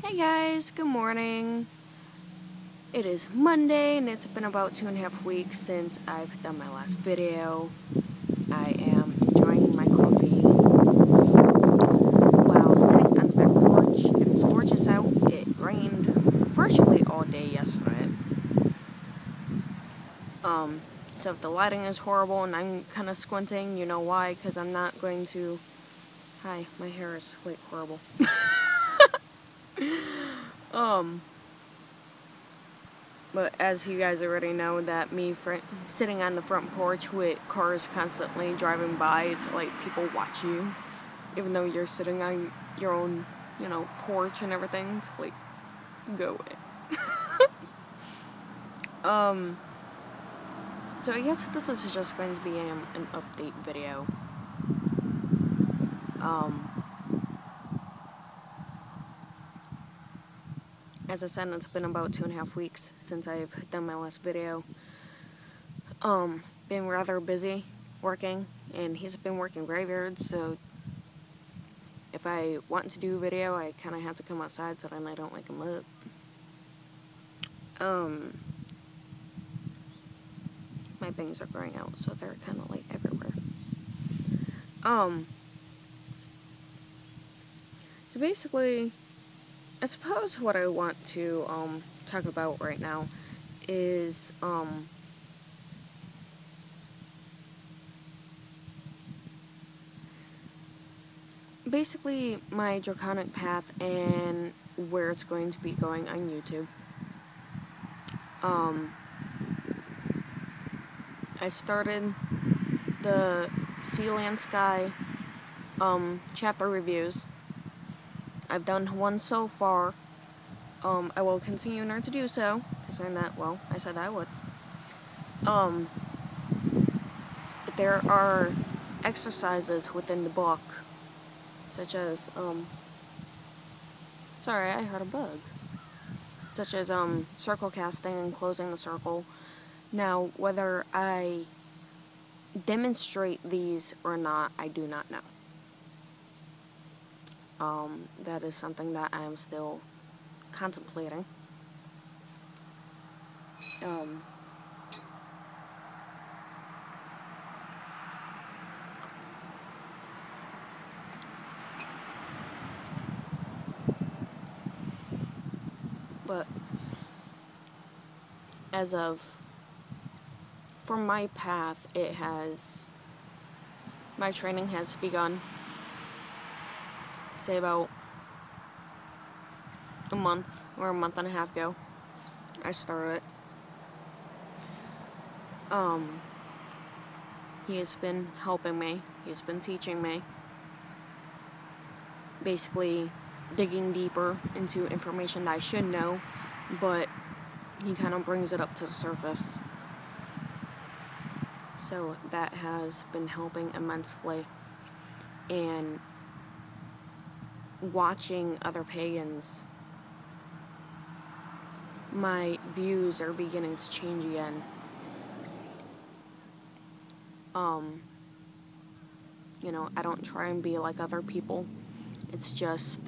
Hey guys, good morning. It is Monday and it's been about 2.5 weeks since I've done my last video. I am enjoying my coffee while sitting on the back porch. It is gorgeous out. It rained virtually all day yesterday. So if the lighting is horrible and I'm kind of squinting, you know why, because I'm not going to... Hi, my hair is horrible. But as you guys already know, that me sitting on the front porch with cars constantly driving by, it's like people watch you, even though you're sitting on your own, porch and everything. It's like, go away. So I guess this is just going to be an update video. As I said, it's been about 2.5 weeks since I've done my last video. Been rather busy working, and he's been working graveyard, so if I want to do a video, I kind of have to come outside so then I don't wake him up. My bangs are growing out, so they're kind of like everywhere. So basically, I suppose what I want to talk about right now is basically my Draconic path and where it's going to be going on YouTube. I started the Sea Land Sky chapter reviews. I've done one so far. I will continue to do so, because I said I would. But there are exercises within the book, such as, sorry, I heard a bug. Such as, circle casting and closing the circle. Now, whether I demonstrate these or not, I do not know. That is something that I'm still contemplating. But as of, for my path, my training has begun, say about a month or a month and a half ago. I started it. He has been helping me. He's been teaching me. Basically, digging deeper into information that I should know, but he kind of brings it up to the surface. So that has been helping immensely. And watching other pagans, my views are beginning to change again. I don't try and be like other people. It's just,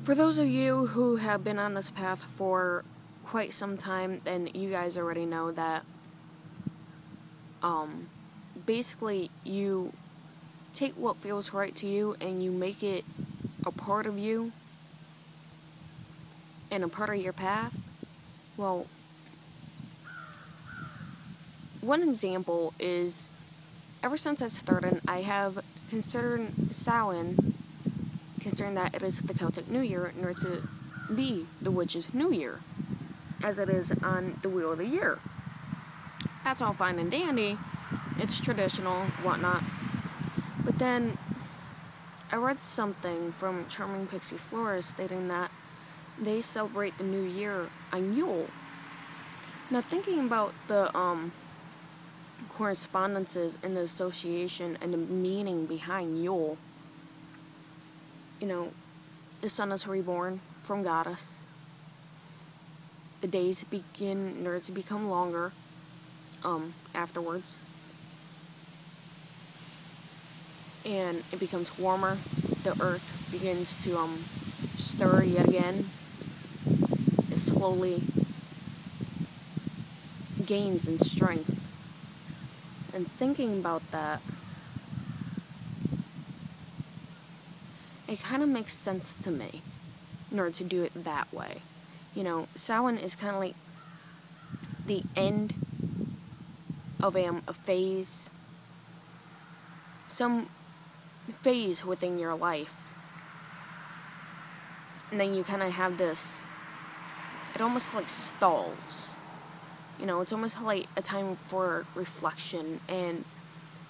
for those of you who have been on this path for quite some time, then you guys already know that, basically you take what feels right to you and you make it a part of you and a part of your path. Well, one example is, ever since I started, I have considered Samhain, considering that it is the Celtic New Year, in order to be the Witch's New Year, as it is on the Wheel of the Year. That's all fine and dandy. It's traditional, whatnot. But then, I read something from Charming Pixie Florist stating that they celebrate the New Year on Yule. Now, thinking about the correspondences and the association and the meaning behind Yule, the sun is reborn from Goddess. The days begin to become longer afterwards. And it becomes warmer. The earth begins to stir yet again, it slowly gains in strength. And thinking about that, it kind of makes sense to me in order to do it that way. You know, Samhain is kind of like the end of a phase, some phase within your life. And then you kind of have this, it almost like stalls. You know, it's almost like a time for reflection and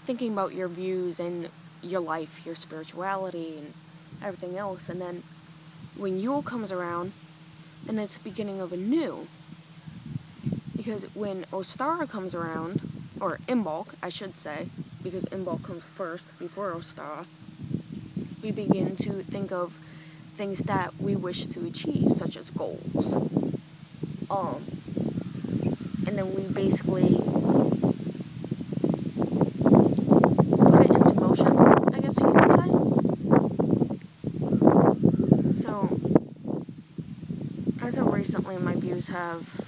thinking about your views and your life, your spirituality, and everything else. And then when Yule comes around, then it's the beginning of a new. Because when Ostara comes around, or Imbolc, I should say, because Imbolc comes first before Ostara, we begin to think of things that we wish to achieve, such as goals. And then we basically put it into motion, I guess you could say. So, as of recently, my views have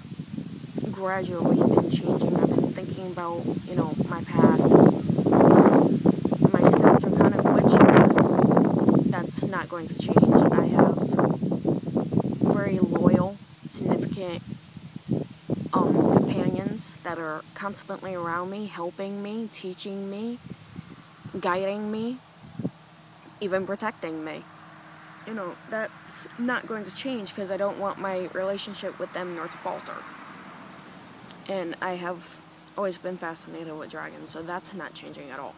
gradually been changing. I've been thinking about, you know, my path. Am I still Draconic Witch? That's not going to change. I have very loyal, significant companions that are constantly around me, helping me, teaching me, guiding me, even protecting me. You know, that's not going to change because I don't want my relationship with them nor to falter. And I have always been fascinated with dragons, so that's not changing at all.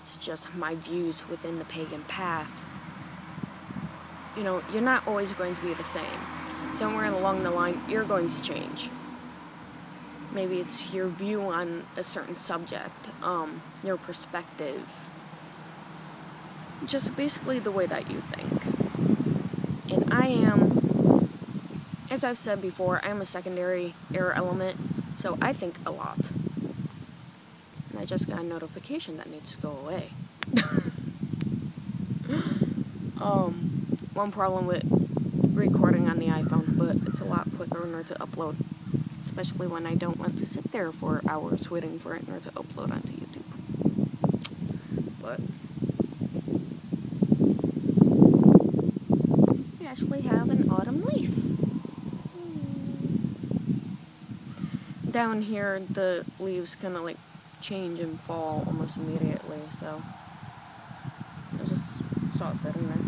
It's just my views within the pagan path. You know, you're not always going to be the same. Somewhere along the line, you're going to change. Maybe it's your view on a certain subject, your perspective. Just basically the way that you think. And I am, as I've said before, I'm a secondary air element, so I think a lot. And I just got a notification that needs to go away. One problem with recording on the iPhone, but it's a lot quicker in order to upload, especially when I don't want to sit there for hours waiting for it in order to upload onto YouTube. But we actually have an autumn leaf. Down here, the leaves kind of like change and fall almost immediately, so I just saw it sitting there.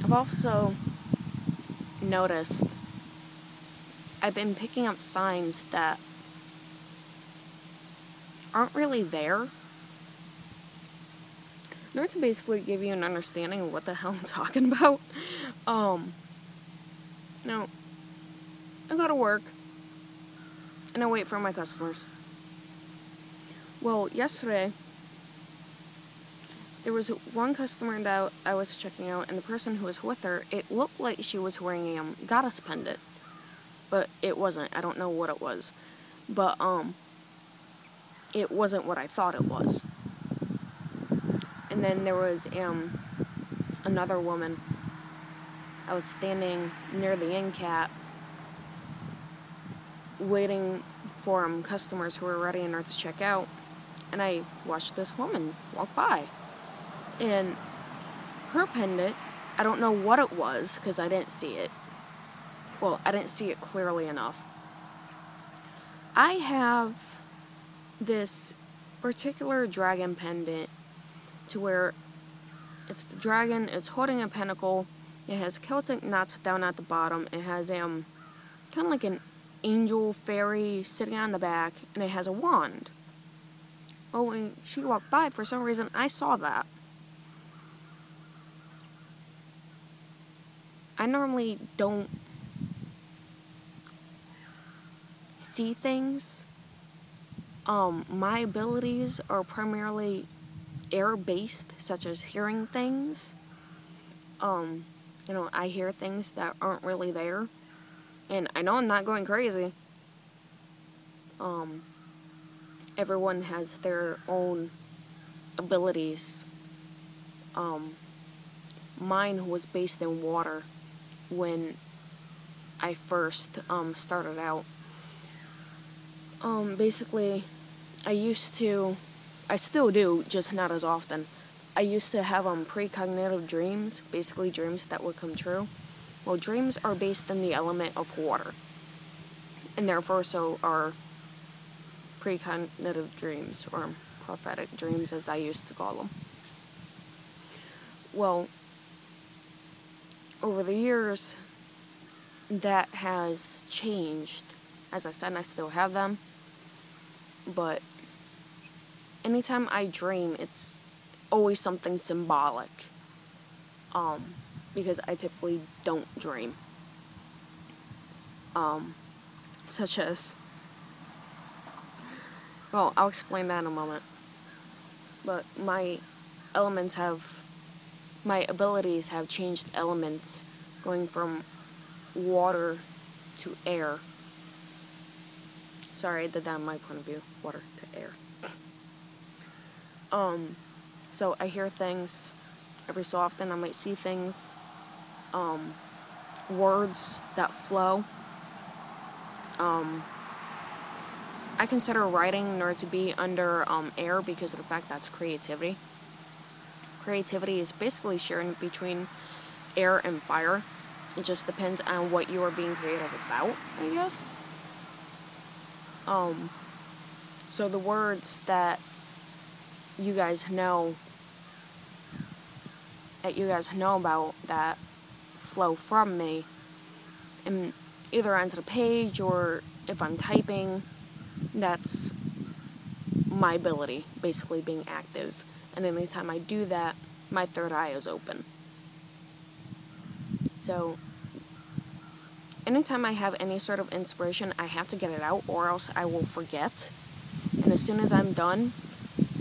I've also noticed I've been picking up signs that aren't really there, in order to basically give you an understanding of what the hell I'm talking about. No, I go to work and I wait for my customers. Well, yesterday there was one customer that I was checking out, and the person who was with her, it looked like she was wearing a goddess pendant, but it wasn't. I don't know what it was, but it wasn't what I thought it was. And then there was another woman. I was standing near the end cap, waiting for customers who were ready in order to check out, and I watched this woman walk by. And her pendant, I don't know what it was, because I didn't see it. Well, I didn't see it clearly enough. I have this particular dragon pendant to where it's the dragon, it's holding a pentacle, it has Celtic knots down at the bottom, it has kind of like an angel fairy sitting on the back, and it has a wand. Oh, when she walked by, for some reason, I saw that. I normally don't see things. My abilities are primarily air-based, such as hearing things. You know, I hear things that aren't really there. And I know I'm not going crazy. Everyone has their own abilities, mine was based in water when I first started out. Basically, I still do, just not as often. I used to have precognitive dreams, basically dreams that would come true. Well, dreams are based in the element of water, and therefore so are precognitive dreams, or prophetic dreams as I used to call them. Well, over the years, that has changed. As I said, I still have them, but anytime I dream, it's always something symbolic, because I typically don't dream, such as, well, I'll explain that in a moment, but my abilities have changed elements, going from water to air. Sorry, I did that in my point of view, water to air. So I hear things every so often. I might see things, words that flow. I consider writing in order to be under air because of the fact that's creativity. Creativity is basically sharing between air and fire. It just depends on what you are being creative about, I guess. So the words that you guys know about that flow from me, and either onto the page or if I'm typing, that's my ability, basically being active. And anytime I do that, my third eye is open. So anytime I have any sort of inspiration, I have to get it out or else I will forget. And as soon as I'm done,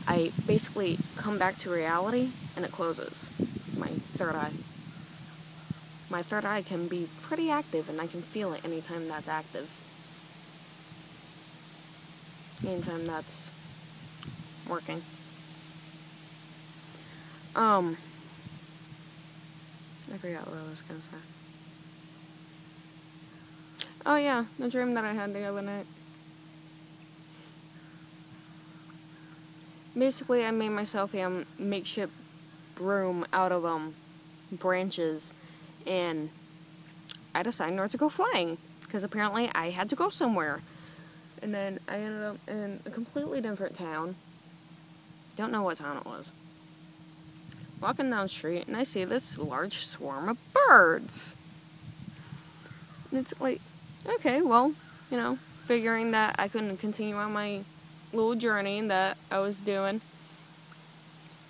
I basically come back to reality and it closes. My third eye. My third eye can be pretty active and I can feel it anytime that's active. Anytime that's working. I forgot what I was gonna say. Oh yeah, the dream that I had the other night. Basically, I made myself a makeshift broom out of branches, and I decided not to go flying because apparently I had to go somewhere. And then I ended up in a completely different town. Don't know what town it was. Walking down the street, and I see this large swarm of birds. And it's like, okay, well, figuring that I couldn't continue on my little journey that I was doing,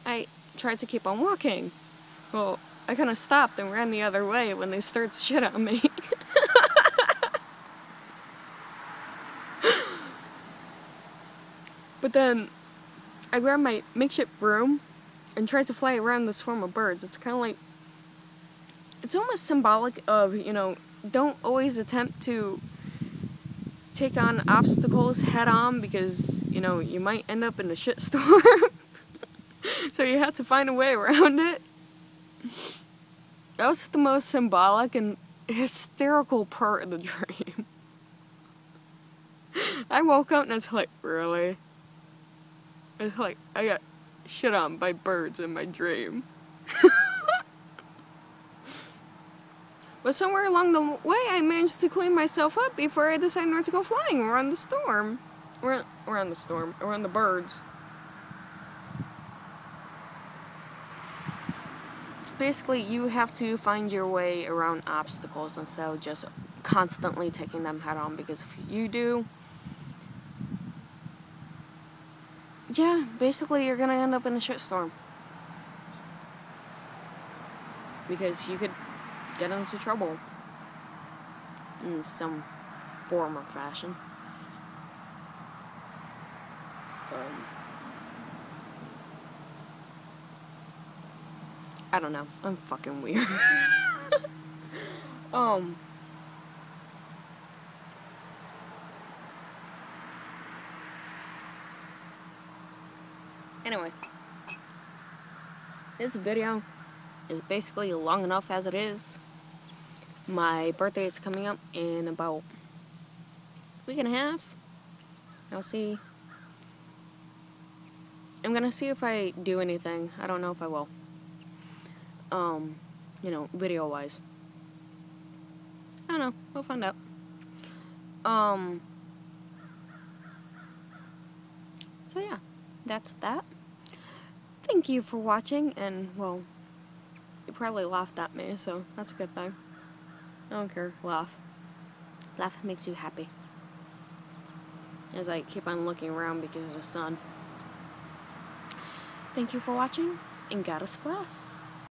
I tried to keep on walking. Well, I kind of stopped and ran the other way when they started to shit on me. But then I grabbed my makeshift broom and tried to fly around the swarm of birds. It's kind of like, it's almost symbolic of, don't always attempt to take on obstacles head on because, you might end up in a shitstorm. So you have to find a way around it. That was the most symbolic and hysterical part of the dream. I woke up and it's like, really? It's like, I got shit on by birds in my dream. But somewhere along the way, I managed to clean myself up before I decided not to go flying around the storm. Around the birds. It's basically, you have to find your way around obstacles instead of just constantly taking them head on, because if you do, yeah, basically you're gonna end up in a shitstorm. Because you could get into trouble in some form or fashion. I don't know. I'm fucking weird. Anyway. this video is basically long enough as it is. My birthday is coming up in about a week and a half. I'll see. I'm gonna see if I do anything. I don't know if I will. You know, video-wise. I don't know. We'll find out. So yeah, that's that. Thank you for watching, and, well, you probably laughed at me, so that's a good thing. I don't care. Laugh. Laugh makes you happy. As I keep on looking around because of the sun. Thank you for watching, and God bless.